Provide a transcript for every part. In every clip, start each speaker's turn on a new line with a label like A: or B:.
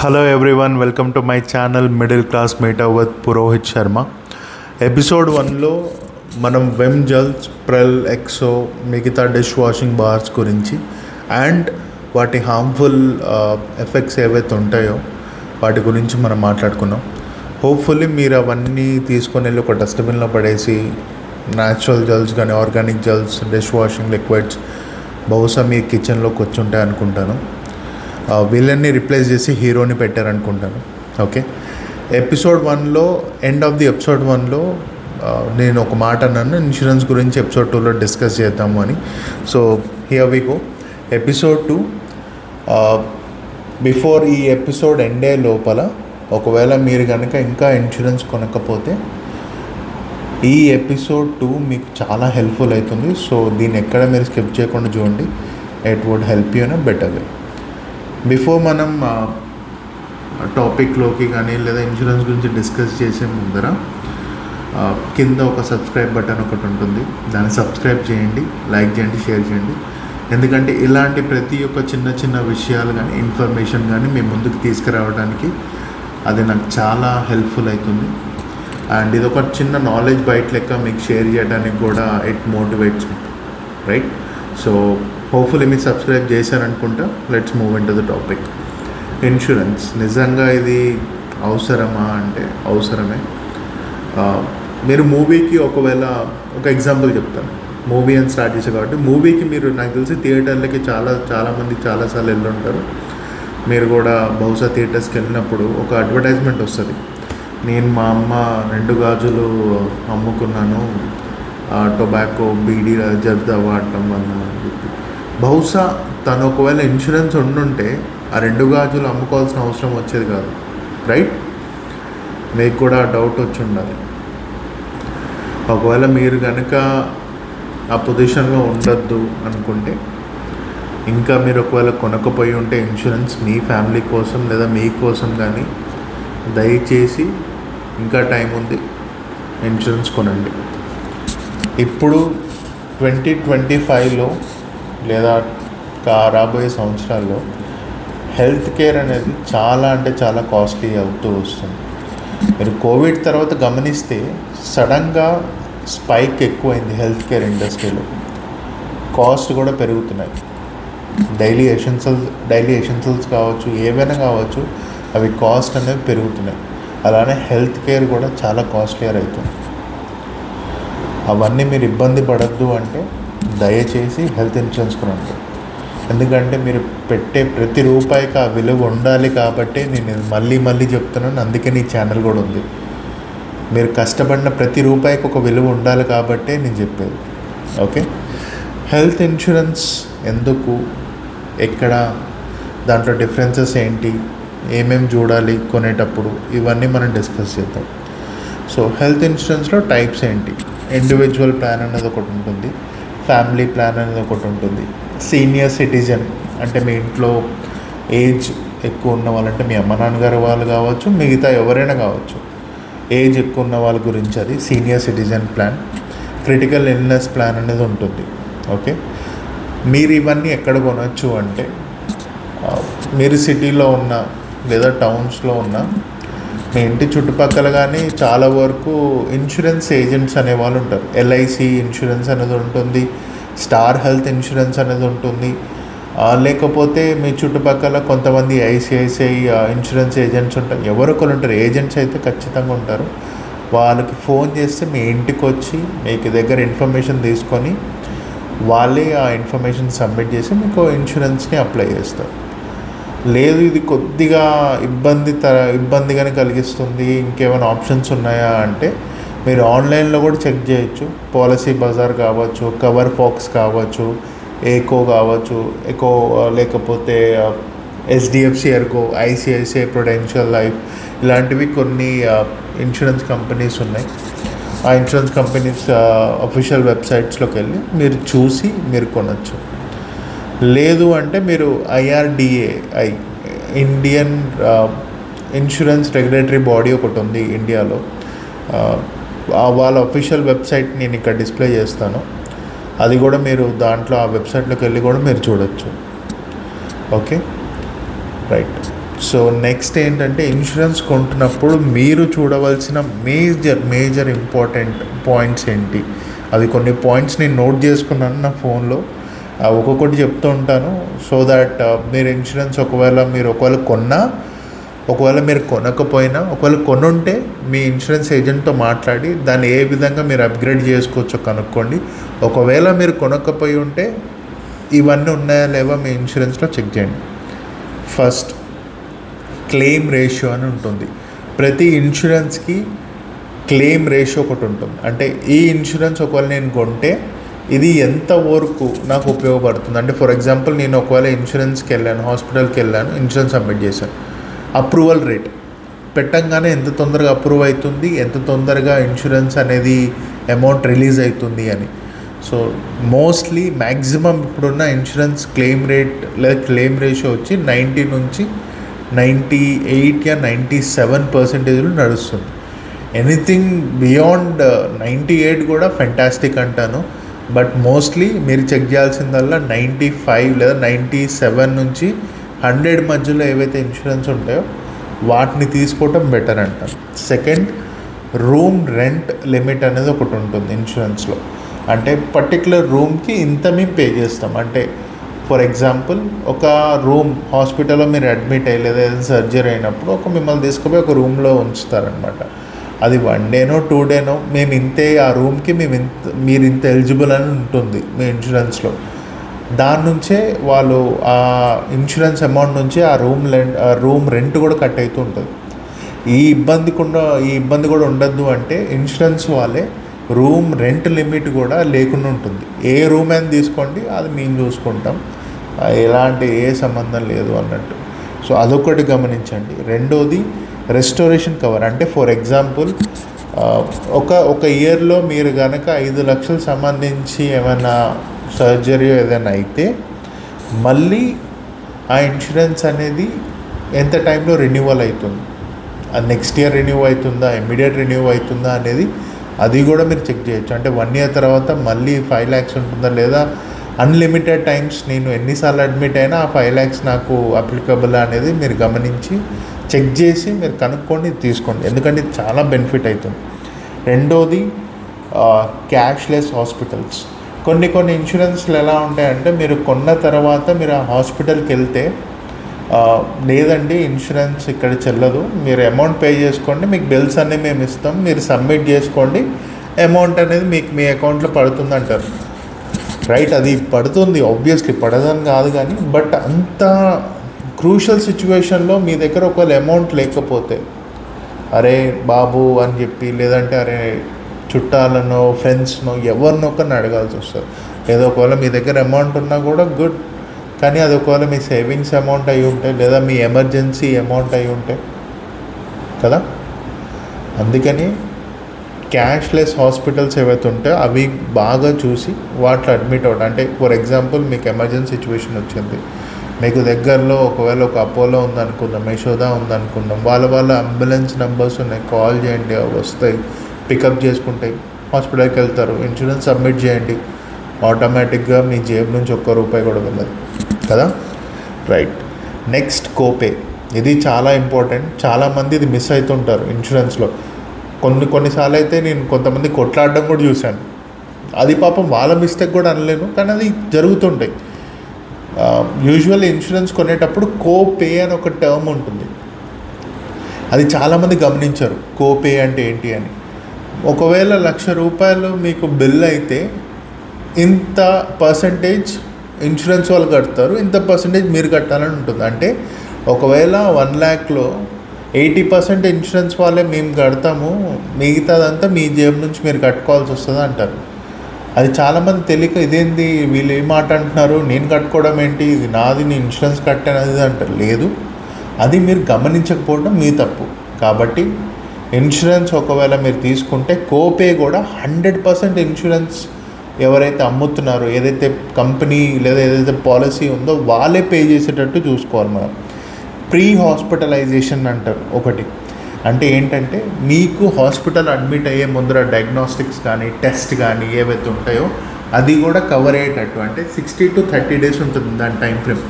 A: Hello everyone, welcome to my channel Middle Class Meta with Purohit Sharma. Episode 1లో మనం Vim gels, Pril, Exo మిగతా dish washing bars గురించి and వాటి harmful effects ఏవైతే ఉంటాయో వాటి గురించి మనం మాట్లాడుకున్నాం. హోప్ఫుల్లీ మీరు అవన్నీ తీసుకొని వెళ్ళి ఒక డస్ట్బిన్లో పడేసి న్యాచురల్ జెల్స్ కానీ organic gels, dish washing liquids బహుశా మీ కిచెన్లోకి వచ్చి ఉంటాయి అనుకుంటాను. విలన్ని రిప్లేస్ చేసి హీరోని పెట్టారనుకుంటాను. ఓకే, ఎపిసోడ్ 1లో ఎండ్ ఆఫ్ ది ఎపిసోడ్ 1లో నేను ఒక మాట అన్నాను, ఇన్సూరెన్స్ గురించి ఎపిసోడ్ 2లో డిస్కస్ చేద్దాము అని. So here we go. Episode 2 before ఈ ఎపిసోడ్ ఎండే లోపల ఒకవేళ మీరు కనుక ఇంకా ఇన్సూరెన్స్ కొనకపోతే ఈ ఎపిసోడ్ 2 మీకు చాలా హెల్ప్ఫుల్ అవుతుంది. సో దీన్ని ఎక్కడ మీరు స్కిప్ చేయకుండా చూడండి. It would help you in a better way. Before మనం టాపిక్లోకి కానీ లేదా ఇన్సూరెన్స్ గురించి డిస్కస్ చేసే ముందర కింద ఒక సబ్స్క్రైబ్ బటన్ ఒకటి ఉంటుంది, దాన్ని సబ్స్క్రైబ్ చేయండి, లైక్ చేయండి, షేర్ చేయండి. ఎందుకంటే ఇలాంటి ప్రతి ఒక్క చిన్న చిన్న విషయాలు కానీ ఇన్ఫర్మేషన్ కానీ మీ ముందుకు తీసుకురావడానికి అది నాకు చాలా హెల్ప్ఫుల్ అవుతుంది. అండ్ ఇది ఒక చిన్న నాలెడ్జ్ బైట్ లెక్క మీకు షేర్ చేయడానికి కూడా it motivates me, right? So hopefully మీరు సబ్స్క్రైబ్ చేశారనుకుంటా. Let's move into the topic. Insurance నిజంగా ఇది అవసరమా అంటే అవసరమే. మీరు మూవీకి ఒకవేళ ఒక ఎగ్జాంపుల్ చెప్తాను. మూవీ అని స్టార్ట్ చేశారు కాబట్టి మూవీకి మీరు నాకు తెలిసి థియేటర్లకి చాలామంది చాలాసార్లు వెళ్ళి ఉంటారు. మీరు కూడా బహుశా థియేటర్స్కి వెళ్ళినప్పుడు ఒక అడ్వర్టైజ్మెంట్ వస్తుంది, నేను మా అమ్మ 2 గాజులు అమ్ముకున్నాను టొబాకో బీడీ జర్దా వాడటం వల్ల అని చెప్పి. బహుశా తను ఒకవేళ ఇన్సూరెన్స్ ఉండుంటే ఆ 2 గాజులు అమ్ముకోవాల్సిన అవసరం వచ్చేది కాదు, రైట్? మీకు కూడా డౌట్ వచ్చి ఉండాలి. ఒకవేళ మీరు కనుక ఆ పొజిషన్లో ఉండొద్దు అనుకుంటే, ఇంకా మీరు ఒకవేళ కొనకపోయి ఉంటే ఇన్సూరెన్స్ మీ ఫ్యామిలీ కోసం లేదా మీకోసం కానీ దయచేసి ఇంకా టైం ఉంది, ఇన్సూరెన్స్ కొనండి. ఇప్పుడు 2025లో లేదా రాబోయే సంవత్సరాల్లో హెల్త్ కేర్ అనేది చాలా అంటే చాలా కాస్ట్లీ అవుతూ వస్తుంది. మీరు కోవిడ్ తర్వాత గమనిస్తే సడన్గా స్పైక్ ఎక్కువైంది హెల్త్ కేర్ ఇండస్ట్రీలో. కాస్ట్ కూడా పెరుగుతున్నాయి. డైలీ ఎసెన్షియల్స్ కావచ్చు, ఏవైనా కావచ్చు, అవి కాస్ట్ అనేవి పెరుగుతున్నాయి. అలానే హెల్త్ కేర్ కూడా చాలా కాస్ట్లీయర్ అవుతుంది. అవన్నీ మీరు ఇబ్బంది పడద్దు అంటే దయచేసి హెల్త్ ఇన్సూరెన్స్ కొనండి. ఎందుకంటే మీరు పెట్టే ప్రతి రూపాయికి ఆ విలువ ఉండాలి కాబట్టి నేను మళ్ళీ చెప్తున్నాను. అందుకే నీ ఛానల్ కూడా ఉంది. మీరు కష్టపడిన ప్రతి రూపాయికి ఒక విలువ ఉండాలి కాబట్టే నేను చెప్పేది. ఓకే, హెల్త్ ఇన్సూరెన్స్ ఎందుకు, ఎక్కడ, దాంట్లో డిఫరెన్సెస్ ఏంటి, ఏమేమి చూడాలి కొనేటప్పుడు, ఇవన్నీ మనం డిస్కస్ చేద్దాం. సో హెల్త్ ఇన్సూరెన్స్లో టైప్స్ ఏంటి? ఇండివిజువల్ ప్లాన్ అనేది ఒకటి ఉంటుంది, ఫ్యామిలీ ప్లాన్ అనేది ఒకటి ఉంటుంది, సీనియర్ సిటిజన్ అంటే మీ ఇంట్లో ఏజ్ ఎక్కువ ఉన్న వాళ్ళంటే మీ అమ్మ నాన్నగారు వాళ్ళు కావచ్చు, మిగతా ఎవరైనా కావచ్చు, ఏజ్ ఎక్కువ ఉన్న వాళ్ళ గురించి అది senior citizen plan. Critical illness plan అనేది ఉంటుంది. ఓకే, మీరు ఇవన్నీ ఎక్కడ కొనవచ్చు అంటే మీరు సిటీలో ఉన్న లేదా టౌన్స్లో ఉన్న మీ ఇంటి చుట్టుపక్కల కానీ చాలా వరకు ఇన్సూరెన్స్ ఏజెంట్స్ అనేవాళ్ళు ఉంటారు. ఎల్ఐసి ఇన్సూరెన్స్ అనేది ఉంటుంది, స్టార్ హెల్త్ ఇన్సూరెన్స్ అనేది ఉంటుంది. లేకపోతే మీ చుట్టుపక్కల కొంతమంది ఐసిఐసిఐ ఇన్సూరెన్స్ ఏజెంట్స్ ఉంటారు. ఎవరొకరు ఉంటారు, ఏజెంట్స్ అయితే ఖచ్చితంగా ఉంటారు. వాళ్ళకి ఫోన్ చేస్తే మీ ఇంటికి వచ్చి మీకు దగ్గర ఇన్ఫర్మేషన్ తీసుకొని వాళ్ళే ఆ ఇన్ఫర్మేషన్ సబ్మిట్ చేసి మీకు ఇన్సూరెన్స్ని అప్లై చేస్తారు. లేదు ఇది కొద్దిగా ఇబ్బందిగానే కలిగిస్తుంది, ఇంకేమైనా ఆప్షన్స్ ఉన్నాయా అంటే మీరు ఆన్లైన్లో కూడా చెక్ చేయొచ్చు. పాలసీ బజార్ కావచ్చు, కవర్ ఫాక్స్ కావచ్చు, ఏకో కావచ్చు, లేకపోతే HDFC Ergo, ICICI Prudential life, ఇలాంటివి కొన్ని ఇన్సూరెన్స్ కంపెనీస్ ఉన్నాయి. ఆ ఇన్సూరెన్స్ కంపెనీస్ అఫీషియల్ వెబ్సైట్స్లోకి వెళ్ళి మీరు చూసి మీరు కొనవచ్చు. లేదు అంటే మీరు IRDAI, Indian insurance regulatory body ఒకటి ఉంది ఇండియాలో, వాళ్ళ అఫీషియల్ వెబ్సైట్ నేను ఇక్కడ డిస్ప్లే చేస్తాను. అది కూడా మీరు దాంట్లో ఆ వెబ్సైట్లోకి వెళ్ళి కూడా మీరు చూడొచ్చు. Okay, right. సో నెక్స్ట్ ఏంటంటే ఇన్సూరెన్స్ కొంటున్నప్పుడు మీరు చూడవలసిన మేజర్ ఇంపార్టెంట్ పాయింట్స్ ఏంటి, అది కొన్ని పాయింట్స్ నేను నోట్ చేసుకున్నాను నా ఫోన్లో, ఒక్కొక్కటి చెప్తూ ఉంటాను. సో దాట్ మీరు ఇన్సూరెన్స్ ఒకవేళ కొన్నా, ఒకవేళ మీరు కొనకపోయినా, ఒకవేళ కొనుంటే మీ ఇన్సూరెన్స్ ఏజెంట్తో మాట్లాడి దాన్ని ఏ విధంగా మీరు అప్గ్రేడ్ చేసుకోవచ్చో కనుక్కోండి. ఒకవేళ మీరు కొనకపోయి ఉంటే ఇవన్నీ ఉన్నాయా లేవా మీ ఇన్సూరెన్స్లో చెక్ చేయండి. ఫస్ట్, క్లెయిమ్ రేషియో అని ఉంటుంది. ప్రతి ఇన్సూరెన్స్కి క్లెయిమ్ రేషియో ఒకటి ఉంటుంది. అంటే ఈ ఇన్సూరెన్స్ ఒకవేళ నేను కొంటే ఇది ఎంత వరకు నాకు ఉపయోగపడుతుంది. అంటే ఫర్ ఎగ్జాంపుల్ నేను ఒకవేళ ఇన్సూరెన్స్కి వెళ్ళాను, హాస్పిటల్కి వెళ్ళాను, ఇన్సూరెన్స్ సబ్మిట్ చేశాను, అప్రూవల్ రేట్ పెట్టంగానే ఎంత తొందరగా అప్రూవ్ అవుతుంది, ఎంత తొందరగా ఇన్సూరెన్స్ అనేది అమౌంట్ రిలీజ్ అవుతుంది అని. సో మోస్ట్లీ మ్యాక్సిమం ఇప్పుడున్న ఇన్సూరెన్స్ క్లెయిమ్ రేట్ లేదా క్లెయిమ్ రేషియో వచ్చి 90 నుంచి 98 या 97% నడుస్తుంది. ఎనీథింగ్ బియాండ్ 98 కూడా ఫెంటాస్టిక్ అంటాను. బట్ మోస్ట్లీ మీరు చెక్ చేయాల్సిందల్లా 95 లేదా 97 నుంచి 100 మధ్యలో ఏవైతే ఇన్సూరెన్స్ ఉంటాయో వాటిని తీసుకోవటం బెటర్ అంటాను. సెకండ్, రూమ్ రెంట్ లిమిట్ అనేది ఒకటి ఉంటుంది ఇన్సూరెన్స్లో. అంటే పర్టికులర్ రూమ్కి ఇంత మేము పే చేస్తాం. అంటే ఫర్ ఎగ్జాంపుల్ ఒక రూమ్ హాస్పిటల్లో మీరు అడ్మిట్ అయ్యి లేదా ఏదైనా సర్జరీ అయినప్పుడు మిమ్మల్ని తీసుకుపోయి ఒక రూమ్లో ఉంచుతారనమాట. అది 1 డేనో 2 డేనో మేము ఇంతే, ఆ రూమ్కి మీరు ఇంత ఎలిజిబుల్ అని ఉంటుంది మీ ఇన్సూరెన్స్లో. దాని నుంచే వాళ్ళు ఆ ఇన్సూరెన్స్ అమౌంట్ నుంచి ఆ రూమ్ రెంట్ కూడా కట్ అవుతూ ఉంటుంది. ఈ ఇబ్బంది కూడా ఉండద్దు అంటే ఇన్సూరెన్స్ వాళ్ళే రూమ్ రెంట్ లిమిట్ కూడా లేకుండా ఉంటుంది. ఏ రూమ్ అయినా తీసుకోండి, అది మేము చూసుకుంటాం, ఎలాంటి ఏ సంబంధం లేదు అన్నట్టు. సో అదొకటి గమనించండి. రెండోది, రెస్టోరేషన్ కవర్. అంటే ఫర్ ఎగ్జాంపుల్ ఒక ఇయర్లో మీరు కనుక 5 లక్షలు సంబంధించి ఏమైనా సర్జరీ ఏదైనా అయితే మళ్ళీ ఆ ఇన్సూరెన్స్ అనేది ఎంత టైంలో రెన్యూవల్ అవుతుంది, అది నెక్స్ట్ ఇయర్ రెన్యూ అవుతుందా, ఇమ్మీడియట్ రెన్యూ అవుతుందా అనేది అది కూడా మీరు చెక్ చేయొచ్చు. అంటే 1 ఇయర్ తర్వాత మళ్ళీ 5 lakhs ఉంటుందా లేదా అన్లిమిటెడ్ టైమ్స్ నేను ఎన్నిసార్లు అడ్మిట్ అయినా ఆ 5 lakhs నాకు అప్లికబుల్ అనేది మీరు గమనించి చెక్ చేసి మీరు కనుక్కోండి, తీసుకోండి. ఎందుకంటే ఇది చాలా బెనిఫిట్ అవుతుంది. రెండోది, క్యాష్లెస్ హాస్పిటల్స్. కొన్ని ఇన్సూరెన్స్లు ఎలా ఉంటాయంటే మీరు కొన్న తర్వాత మీరు ఆ హాస్పిటల్కి వెళ్తే లేదండి ఇన్సూరెన్స్ ఇక్కడ చెల్లదు, మీరు అమౌంట్ పే చేసుకోండి, మీకు బిల్స్ అన్నీ మేము ఇస్తాం, మీరు సబ్మిట్ చేసుకోండి, అమౌంట్ అనేది మీకు మీ అకౌంట్లో పడుతుంది అంటారు. రైట్, అది పడుతుంది, ఆబ్వియస్లీ పడదని కాదు కానీ, బట్ అంత క్రూషల్ సిచ్యువేషన్లో మీ దగ్గర ఒకవేళ అమౌంట్ లేకపోతే అరే బాబు అని చెప్పి, లేదంటే అరే చుట్టాలనో ఫ్రెండ్స్నో ఎవరినో ఒకరిని అడగాల్సి వస్తుంది. లేదా ఒకవేళ మీ దగ్గర అమౌంట్ ఉన్నా కూడా గుడ్, కానీ అది ఒకవేళ మీ సేవింగ్స్ అమౌంట్ అయి ఉంటే లేదా మీ ఎమర్జెన్సీ అమౌంట్ అయి ఉంటే కదా. అందుకని క్యాష్లెస్ హాస్పిటల్స్ ఏవైతే ఉంటాయో అవి బాగా చూసి వాటిలో అడ్మిట్ అవ్వడం. అంటే ఫర్ ఎగ్జాంపుల్ మీకు ఎమర్జెన్సీ సిచ్యువేషన్ వచ్చింది, మీకు దగ్గరలో ఒకవేళ ఒక అపోలో ఉందనుకుందాం, యశోదా ఉందనుకుందాం, వాళ్ళ అంబులెన్స్ నెంబర్స్ ఉన్నాయి, కాల్ చేయండి, అవి వస్తాయి, పికప్ చేసుకుంటాయి, హాస్పిటల్కి వెళ్తారు, ఇన్సూరెన్స్ సబ్మిట్ చేయండి, ఆటోమేటిక్గా మీ జేబు నుంచి ₹1 కూడా వెళ్ళదు కదా. Right, next కోపే. ఇది చాలా ఇంపార్టెంట్. చాలామంది ఇది మిస్ అవుతుంటారు ఇన్సూరెన్స్లో. కొన్నిసార్లు అయితే నేను కొంతమంది కొట్లాడడం కూడా చూశాను. అది పాపం వాళ్ళ మిస్టేక్ కూడా అనలేను, కానీ అది జరుగుతుంటాయి. యూజువల్లీ ఇన్సూరెన్స్ కొనేటప్పుడు కోపే అని ఒక టర్మ్ ఉంటుంది, అది చాలామంది గమనించారు. కోపే అంటే ఏంటి అని. ఒకవేళ ₹1,00,000 మీకు బిల్ అయితే ఇంత పర్సంటేజ్ ఇన్సూరెన్స్ వాళ్ళు కడతారు, ఇంత పర్సంటేజ్ మీరు కట్టాలని ఉంటుంది. అంటే ఒకవేళ 1 lakhలో 80% ఇన్సూరెన్స్ వాళ్ళే మేము కడతాము, మిగతాదంతా మీ జేబు నుంచి మీరు కట్టుకోవాల్సి వస్తుంది అంటారు. అది చాలామంది తెలియక ఇదేంది వీళ్ళు ఏం మాట అంటున్నారు, నేను కట్టుకోవడం ఏంటి, ఇది నాది, నేను ఇన్సూరెన్స్ కట్టానది అంటారు. లేదు, అది మీరు గమనించకపోవడం మీ తప్పు. కాబట్టి ఇన్సూరెన్స్ ఒకవేళ మీరు తీసుకుంటే కోపే కూడా 100% ఇన్సూరెన్స్ ఎవరైతే అమ్ముతున్నారో, ఏదైతే కంపెనీ లేదా ఏదైతే పాలసీ ఉందో వాళ్ళే పే చేసేటట్టు చూసుకోవాలి మనం. ప్రీ హాస్పిటలైజేషన్ అంటారు ఒకటి. అంటే ఏంటంటే మీకు హాస్పిటల్ అడ్మిట్ అయ్యే ముందర డయాగ్నోస్టిక్స్ కానీ టెస్ట్ కానీ ఏవైతే ఉంటాయో అది కూడా కవర్ అయ్యేటట్టు, అంటే 60 to 30 days ఉంటుంది దాని టైం ఫ్రేమ్,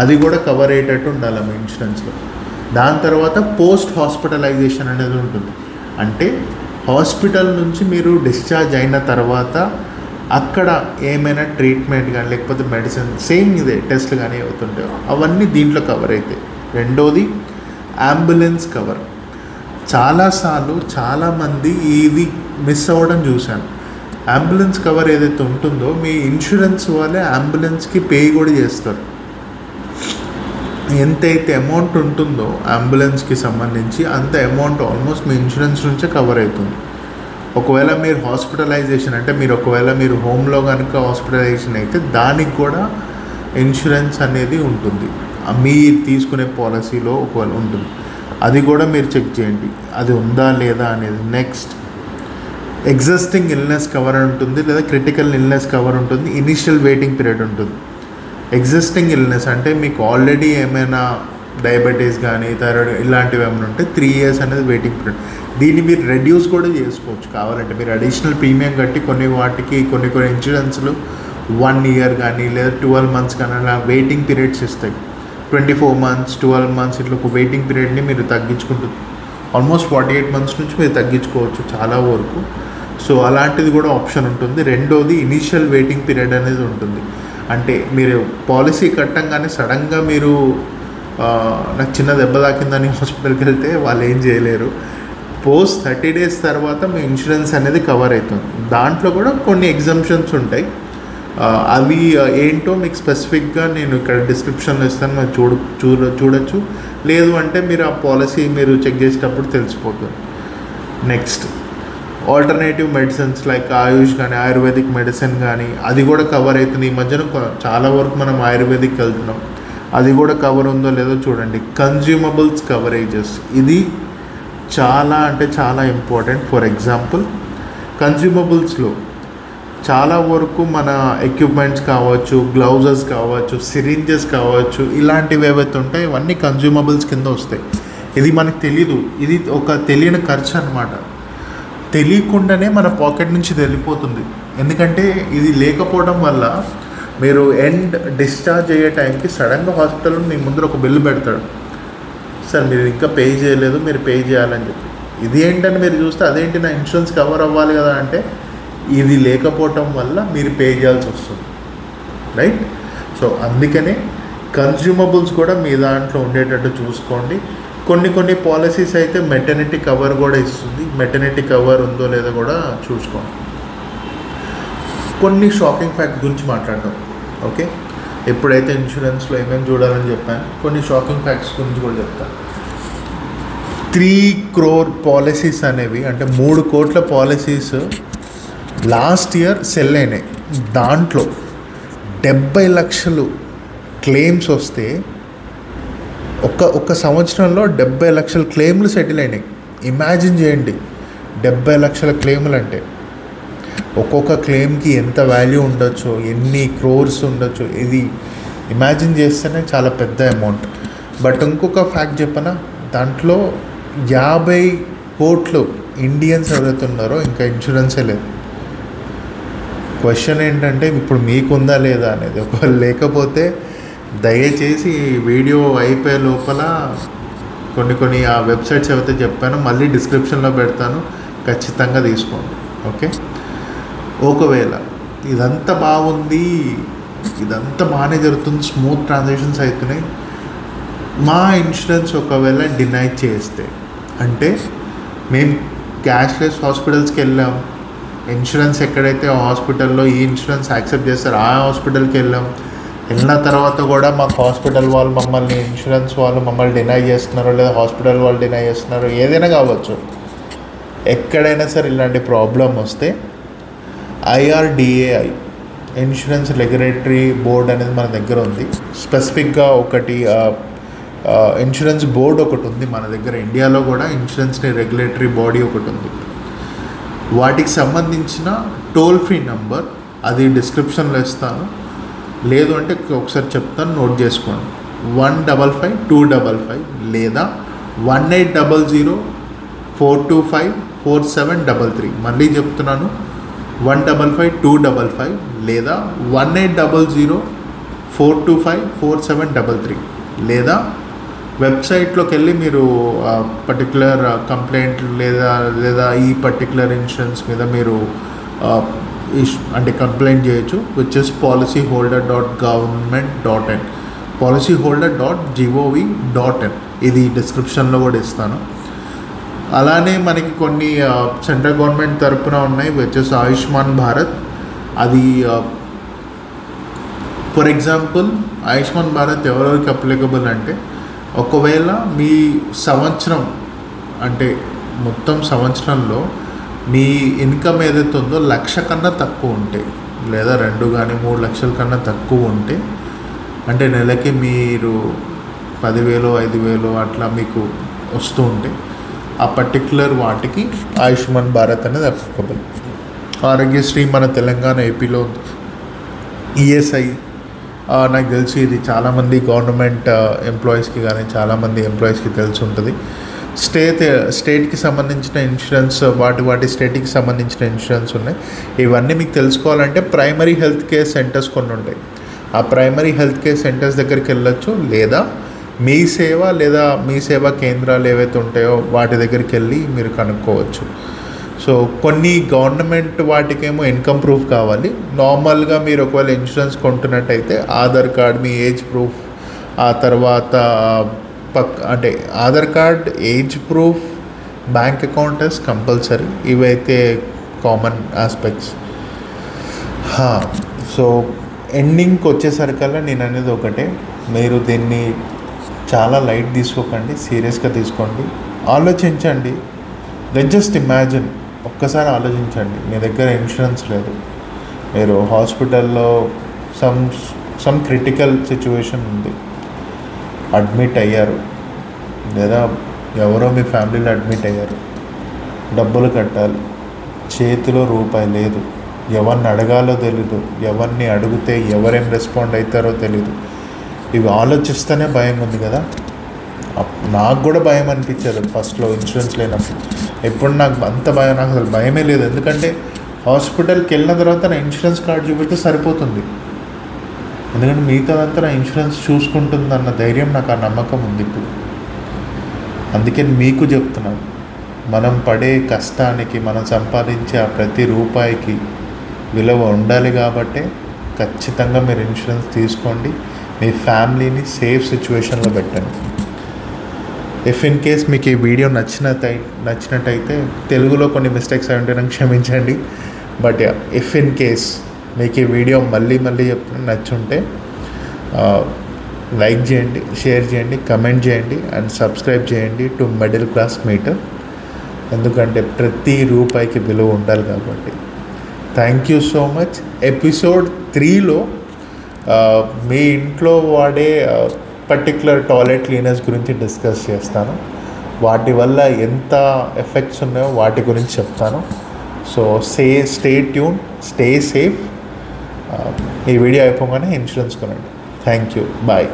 A: అది కూడా కవర్ అయ్యేటట్టు ఉండాలి మీ ఇన్సూరెన్స్లో. దాని తర్వాత పోస్ట్ హాస్పిటలైజేషన్ అనేది ఉంటుంది. అంటే హాస్పిటల్ నుంచి మీరు డిశ్చార్జ్ అయిన తర్వాత అక్కడ ఏమైనా ట్రీట్మెంట్ కానీ లేకపోతే మెడిసిన్ సేమ్ ఇదే టెస్ట్లు కానీ అవుతుంటాయో అవన్నీ దీంట్లో కవర్ అవుతాయి. రెండోది అంబులెన్స్ కవర్. చాలాసార్లు చాలామంది ఇది మిస్ అవ్వడం చూశాను. అంబులెన్స్ కవర్ ఏదైతే ఉంటుందో మీ ఇన్సూరెన్స్ వాళ్ళే అంబులెన్స్కి పే కూడా చేస్తారు. ఎంతైతే అమౌంట్ ఉంటుందో అంబులెన్స్కి సంబంధించి అంత అమౌంట్ ఆల్మోస్ట్ మీ ఇన్సూరెన్స్ నుంచే కవర్ అవుతుంది. ఒకవేళ మీరు హాస్పిటలైజేషన్ అంటే మీరు హోమ్లో కనుక హాస్పిటలైజేషన్ అయితే దానికి కూడా ఇన్సూరెన్స్ అనేది ఉంటుంది. మీరు తీసుకునే పాలసీలో ఒకవేళ ఉంటుంది, అది కూడా మీరు చెక్ చేయండి అది ఉందా లేదా అనేది. నెక్స్ట్ ఎగ్జిస్టింగ్ ఇల్నెస్ కవర్ ఉంటుంది లేదా క్రిటికల్ ఇల్నెస్ కవర్ ఉంటుంది. ఇనిషియల్ వెయిటింగ్ పీరియడ్ ఉంటుంది. ఎగ్జిస్టింగ్ ఇల్నెస్ అంటే మీకు ఆల్రెడీ ఏమైనా డయాబెటీస్ కానీ థైరాయిడ్ ఇలాంటివి ఏమైనా ఉంటే 3 years అనేది వెయిటింగ్ పీరియడ్. దీన్ని మీరు రెడ్యూస్ కూడా చేసుకోవచ్చు కావాలంటే. మీరు అడిషనల్ ప్రీమియం కట్టి కొన్ని ఇన్సూరెన్స్లు 1 year కానీ లేదా 12 months కానీ అలా వెయిటింగ్ పీరియడ్స్ ఇస్తాయి. 24 months 12 months ఇట్లా ఒక వెయిటింగ్ పీరియడ్ని మీరు తగ్గించుకుంటుంది. ఆల్మోస్ట్ 48 months నుంచి మీరు తగ్గించుకోవచ్చు చాలా వరకు. సో అలాంటిది కూడా ఆప్షన్ ఉంటుంది. రెండోది ఇనీషియల్ వెయిటింగ్ పీరియడ్ అనేది ఉంటుంది. అంటే మీరు పాలసీ కట్టంగానే సడన్గా మీరు నాకు చిన్న దెబ్బ తాకిందని హాస్పిటల్కి వెళ్తే వాళ్ళు ఏం చేయలేరు. పోస్ట్ 30 days తర్వాత మీ ఇన్సూరెన్స్ అనేది కవర్ అవుతుంది. దాంట్లో కూడా కొన్ని ఎగ్జంప్షన్స్ ఉంటాయి. అవి ఏంటో మీకు స్పెసిఫిక్గా నేను ఇక్కడ డిస్క్రిప్షన్లో ఇస్తాను, మీరు చూడొచ్చు. లేదు అంటే మీరు ఆ పాలసీ మీరు చెక్ చేసేటప్పుడు తెలిసిపోతుంది. నెక్స్ట్ ఆల్టర్నేటివ్ మెడిసిన్స్ లైక్ ఆయుష్ కానీ ఆయుర్వేదిక్ మెడిసిన్ కానీ అది కూడా కవర్ అవుతుంది. ఈ మధ్యన చాలా వరకు మనం ఆయుర్వేదిక్ వెళ్తున్నాం, అది కూడా కవర్ ఉందో లేదో చూడండి. కన్జ్యూమబుల్స్ కవరేజెస్ ఇది చాలా ఇంపార్టెంట్. ఫర్ ఎగ్జాంపుల్ కన్జ్యూమబుల్స్లో చాలా వరకు మన ఎక్విప్మెంట్స్ కావచ్చు, గ్లౌజెస్ కావచ్చు, సిరింజెస్ కావచ్చు, ఇలాంటివి ఏవైతే ఉంటాయో ఇవన్నీ కన్జ్యూమబుల్స్ కింద వస్తాయి. ఇది మనకు తెలీదు, ఇది ఒక తెలియని ఖర్చు అన్నమాట. తెలియకుండానే మన పాకెట్ నుంచి వెళ్ళిపోతుంది. ఎందుకంటే ఇది లేకపోవడం వల్ల మీరు డిశ్చార్జ్ అయ్యే టైంకి సడన్గా హాస్పిటల్లో మీ ముందర ఒక బిల్లు పెడతాడు, సార్ మీరు ఇంకా పే చేయలేదు, మీరు పే చేయాలని చెప్పి. ఇది ఏంటని మీరు చూస్తే అదేంటి నా ఇన్సూరెన్స్ కవర్ అవ్వాలి కదా అంటే ఇది లేకపోవటం వల్ల మీరు పే చేయాల్సి వస్తుంది, రైట్? సో అందుకనే కన్జ్యూమబుల్స్ కూడా మీ దాంట్లో ఉండేటట్టు చూసుకోండి. కొన్ని పాలసీస్ అయితే మెటర్నిటీ కవర్ కూడా ఇస్తుంది. మెటర్నిటీ కవర్ ఉందో లేదో కూడా చూసుకోండి. కొన్ని షాకింగ్ ఫ్యాక్ట్స్ గురించి మాట్లాడదాం. ఓకే, ఎప్పుడైతే ఇన్సూరెన్స్లో ఏమేమి చూడాలని చెప్పాను, కొన్ని షాకింగ్ ఫ్యాక్ట్స్ గురించి కూడా చెప్తాను. 3 crore పాలసీస్ అనేవి అంటే 3 కోట్ల పాలసీస్ లాస్ట్ ఇయర్ సెల్ అయినాయి. దాంట్లో 70 లక్షలు క్లెయిమ్స్ వస్తే ఒక సంవత్సరంలో 70 లక్షల క్లెయిమ్లు సెటిల్ అయినాయి. ఇమాజిన్ చేయండి 70 లక్షల క్లెయిములు అంటే ఒక్కొక్క క్లెయిమ్కి ఎంత వాల్యూ ఉండొచ్చో, ఎన్ని క్రోర్స్ ఉండొచ్చో, ఇది ఇమాజిన్ చేస్తేనే చాలా పెద్ద అమౌంట్. బట్ ఇంకొక ఫ్యాక్ట్ చెప్పనా, దాంట్లో 50 కోట్లు ఇండియన్స్ ఎవరైతే ఉన్నారో ఇంకా ఇన్సూరెన్సే లేదు. క్వశ్చన్ ఏంటంటే ఇప్పుడు మీకుందా లేదా అనేది. ఒకవేళ లేకపోతే దయచేసి వీడియో అయిపోయే లోపల కొన్ని ఆ వెబ్సైట్స్ ఏవైతే చెప్పానో మళ్ళీ డిస్క్రిప్షన్లో పెడతాను, ఖచ్చితంగా తీసుకోండి. ఓకే, ఒకవేళ ఇదంతా బాగుంది, ఇదంతా బాగానే జరుగుతుంది, స్మూత్ ట్రాన్సాక్షన్స్ అవుతున్నాయి, మా ఇన్సూరెన్స్ ఒకవేళ డినై చేస్తే, అంటే మేము క్యాష్లెస్ హాస్పిటల్స్కి వెళ్ళాం, ఇన్సూరెన్స్ ఎక్కడైతే ఆ హాస్పిటల్లో ఈ ఇన్సూరెన్స్ యాక్సెప్ట్ చేస్తారో ఆ హాస్పిటల్కి వెళ్ళిన తర్వాత కూడా మాకు హాస్పిటల్ వాళ్ళు మమ్మల్ని ఇన్సూరెన్స్ వాళ్ళు మమ్మల్ని డినై చేస్తున్నారో లేదా హాస్పిటల్ వాళ్ళు డినై చేస్తున్నారో ఏదైనా కావచ్చు, ఎక్కడైనా సరే ఇలాంటి ప్రాబ్లం వస్తే IRDAI ఇన్సూరెన్స్ రెగ్యులేటరీ బోర్డ్ అనేది మన దగ్గర ఉంది. స్పెసిఫిక్గా ఒకటి ఇన్సూరెన్స్ బోర్డు ఒకటి ఉంది మన దగ్గర. ఇండియాలో కూడా ఇన్సూరెన్స్ని రెగ్యులేటరీ బాడీ ఒకటి ఉంది. వాటికి సంబంధించిన టోల్ ఫ్రీ నంబర్ అది డిస్క్రిప్షన్లో ఇస్తాను, లేదు అంటే ఒకసారి చెప్తాను, నోట్ చేసుకోండి. 155-255 లేదా 1800-425-4733. మళ్ళీ చెప్తున్నాను, 155-255 లేదా 1800-425-4733 లేదా వెబ్సైట్లోకి వెళ్ళి మీరు పర్టికులర్ కంప్లైంట్ లేదా ఈ పర్టికులర్ ఇన్సూరెన్స్ మీద మీరు అంటే కంప్లైంట్ చేయొచ్చు, విచ్ ఇస్ policyholder.government.in, policyholder.gov.in. ఇది డిస్క్రిప్షన్లో కూడా ఇస్తాను. అలానే మనకి కొన్ని సెంట్రల్ గవర్నమెంట్ తరపున ఉన్నాయి, విచ్ ఇస్ ఆయుష్మాన్ భారత్. అది ఫర్ ఎగ్జాంపుల్ ఆయుష్మాన్ భారత్ ఎవరెవరికి అప్లికబుల్ అంటే, ఒకవేళ మీ సంవత్సరం అంటే మొత్తం సంవత్సరంలో మీ ఇన్కమ్ ఏదైతే ఉందో 1,00,000 కన్నా తక్కువ ఉంటే, లేదా 2 కానీ 3 లక్షల కన్నా తక్కువ ఉంటే, అంటే నెలకి మీరు 10,000 5,000 అట్లా మీకు వస్తూ ఉంటే, ఆ పర్టిక్యులర్ వాటికి ఆయుష్మాన్ భారత్ అనేది అప్లికబుల్. ఆరోగ్యశ్రీ మన తెలంగాణ ఏపీలో ఉంది. ఈఎస్ఐ నాకు తెలిసి ఇది చాలామంది గవర్నమెంట్ ఎంప్లాయీస్కి కానీ చాలామంది ఎంప్లాయీస్కి తెలిసి ఉంటుంది. స్టేట్కి సంబంధించిన ఇన్సూరెన్స్, వాటి స్టేట్కి సంబంధించిన ఇన్సూరెన్స్ ఉన్నాయి. ఇవన్నీ మీకు తెలుసుకోవాలంటే ప్రైమరీ హెల్త్ కేర్ సెంటర్స్ కొన్ని ఉంటాయి. ఆ ప్రైమరీ హెల్త్ కేర్ సెంటర్స్ దగ్గరికి వెళ్ళొచ్చు, లేదా మీ సేవా కేంద్రాలు ఏవైతే ఉంటాయో వాటి దగ్గరికి వెళ్ళి మీరు కనుక్కోవచ్చు. సో కొన్ని గవర్నమెంట్ వాటికేమో ఇన్కమ్ ప్రూఫ్ కావాలి. నార్మల్గా మీరు ఒకవేళ ఇన్సూరెన్స్ కొంటున్నట్టయితే ఆధార్ కార్డ్, మీ ఏజ్ ప్రూఫ్, ఆ తర్వాత అంటే Aadhaar card, age proof, bank account is compulsory. ఇవైతే కామన్ ఆస్పెక్ట్స్. సో ఎండింగ్కి వచ్చేసరికల్లా నేను అనేది ఒకటే, మీరు దీన్ని చాలా లైట్ తీసుకోకండి, సీరియస్గా తీసుకోండి, ఆలోచించండి. జస్ట్ ఇమాజిన్, ఒక్కసారి ఆలోచించండి, మీ దగ్గర ఇన్సూరెన్స్ లేదు, మీరు హాస్పిటల్లో సమ్ క్రిటికల్ సిచ్యువేషన్ ఉంది, అడ్మిట్ అయ్యారు, లేదా ఎవరో మీ ఫ్యామిలీలో అడ్మిట్ అయ్యారు, డబ్బులు కట్టాలి, చేతిలో రూపాయి లేదు, ఎవరిని అడగాలో తెలీదు, ఎవరిని అడిగితే ఎవరేం రెస్పాండ్ అవుతారో తెలీదు. ఇవి ఆలోచిస్తేనే భయం ఉంది కదా. నాకు కూడా భయం అనిపించేది ఫస్ట్లో ఇన్సూరెన్స్ లేనప్పుడు. ఎప్పుడు నాకు అంత భయం, నాకు అసలు భయమే లేదు. ఎందుకంటే హాస్పిటల్కి వెళ్ళిన తర్వాత నా ఇన్సూరెన్స్ కార్డు చూపెడితే సరిపోతుంది. ఎందుకంటే మిగతాదంతా నా ఇన్సూరెన్స్ చూసుకుంటుంది అన్న ధైర్యం, నాకు ఆ నమ్మకం ఉంది ఇప్పుడు. అందుకే మీకు చెప్తున్నాను, మనం పడే కష్టానికి, మనం సంపాదించే ఆ ప్రతి రూపాయికి విలువ ఉండాలి. కాబట్టే ఖచ్చితంగా మీరు ఇన్సూరెన్స్ తీసుకోండి, మీ ఫ్యామిలీని సేఫ్ సిచ్యువేషన్లో పెట్టండి. ఇఫ్ ఇన్ కేస్ మీకు ఈ వీడియో నచ్చినట్టయితే తెలుగులో కొన్ని మిస్టేక్స్ అయి ఉంటే నాకు క్షమించండి. బట్ ఇఫ్ ఇన్ కేస్ మీకు ఈ వీడియో మళ్ళీ చెప్తున్నా నచ్చుంటే లైక్ చేయండి, షేర్ చేయండి, కమెంట్ చేయండి అండ్ సబ్స్క్రైబ్ చేయండి టు మిడిల్ క్లాస్ మీటర్. ఎందుకంటే ప్రతి రూపాయికి విలువ ఉండాలి కాబట్టి. Thank you so much. Episode 3లో మీ ఇంట్లో వాడే పర్టిక్యులర్ టాయిలెట్ క్లీనర్స్ గురించి డిస్కస్ చేస్తాను. వాటి వల్ల ఎంత ఎఫెక్ట్స్ ఉన్నాయో వాటి గురించి చెప్తాను. So stay tune, stay safe. ఈ వీడియో అయిపోగానే ఇన్సూరెన్స్ కొనండి. Thank you, bye.